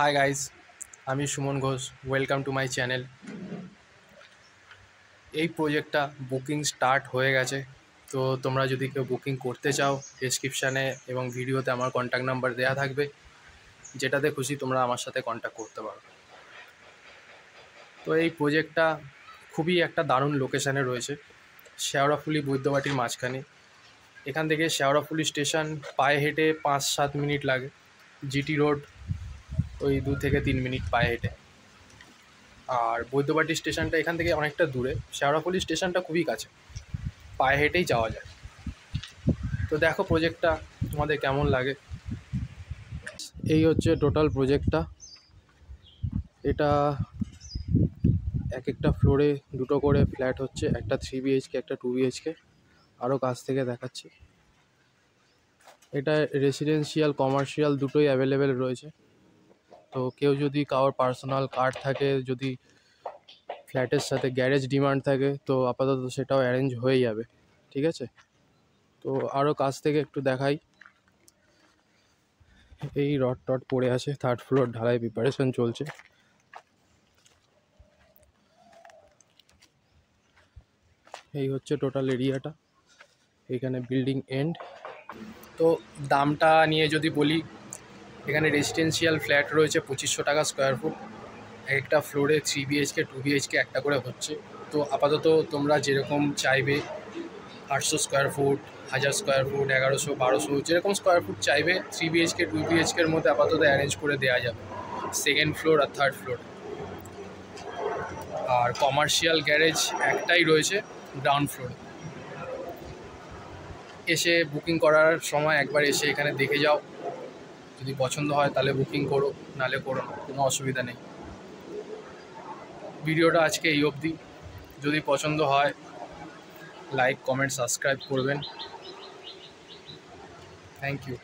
Hi guys, আমি Suman Ghosh. Welcome to my channel. এই প্রজেক্টটা বুকিং স্টার্ট হয়ে গেছে। তো তোমরা যদি কেউ বুকিং করতে চাও, ডেসক্রিপশানে এবং ভিডিওতে আমার কন্ট্যাক্ট নাম্বার দেওয়া থাকবে, যেটাতে খুশি তোমরা আমার সাথে কন্ট্যাক্ট করতে পারো। তো এই প্রজেক্টটা খুবই একটা দারুণ লোকেশানে রয়েছে, শেওড়াফুলি বৈদ্যবাটির মাঝখানে। এখান থেকে শেওড়াফুলি স্টেশন পায়ে হেঁটে 5-7 মিনিট লাগে। জিটি রোড ওই 2 থেকে 3 মিনিট পায়ে হেঁটে। আর বৈদ্যবাটি স্টেশনটা এখান থেকে অনেকটা দূরে, শেওড়াফুলি স্টেশনটা খুবই কাছে, পায়ে হেঁটেই যাওয়া যায়। তো দেখো প্রজেক্টটা তোমাদের কেমন লাগে। এই হচ্ছে টোটাল প্রজেক্টটা। এটা এক একটা ফ্লোরে দুটো করে ফ্ল্যাট হচ্ছে, একটা 3 BHK, একটা 2 BHK। আরও কাছ থেকে দেখাচ্ছি। এটা রেসিডেন্সিয়াল কমার্শিয়াল দুটোই অ্যাভেলেবেল রয়েছে। তো কেউ যদি কারোর পার্সোনাল কার থাকে, যদি ফ্ল্যাটের সাথে গ্যারেজ ডিমান্ড থাকে, তো আপাতত সেটাও অ্যারেঞ্জ হয়ে যাবে। ঠিক আছে, তো আরও কাছ থেকে একটু দেখাই। এই রড টড পড়ে আছে, 3rd ফ্লোর ঢালাই প্রিপারেশন চলছে। এই হচ্ছে টোটাল এরিয়াটা, এখানে বিল্ডিং এন্ড। তো দামটা নিয়ে যদি বলি, এখানে রেসিডেন্সিয়াল ফ্ল্যাট রয়েছে 2500 টাকা স্কোয়ার ফুট। একটা ফ্লোরে 3 BHK 2 BHK একটা করে হচ্ছে। তো আপাতত তোমরা যেরকম চাইবে, 800 স্কোয়ার ফুট, 1000 স্কোয়ার ফুট, 1100, 1200, যেরকম স্কোয়ার ফুট চাইবে 3 BHK 2 BHKর মধ্যে আপাতত অ্যারেঞ্জ করে দেওয়া যাবে, 2nd ফ্লোর আর 3rd ফ্লোর। আর কমার্শিয়াল গ্যারেজ একটাই রয়েছে গ্রাউন্ড ফ্লোরে। এসে বুকিং করার সময় একবার এসে এখানে দেখে যাও। যদি পছন্দ হয় তাহলে বুকিং করো, নাহলে করো না, কোনো অসুবিধা নেই। ভিডিওটা আজকে এই অবধি। যদি পছন্দ হয় লাইক, কমেন্ট, সাবস্ক্রাইব করবেন। Thank you.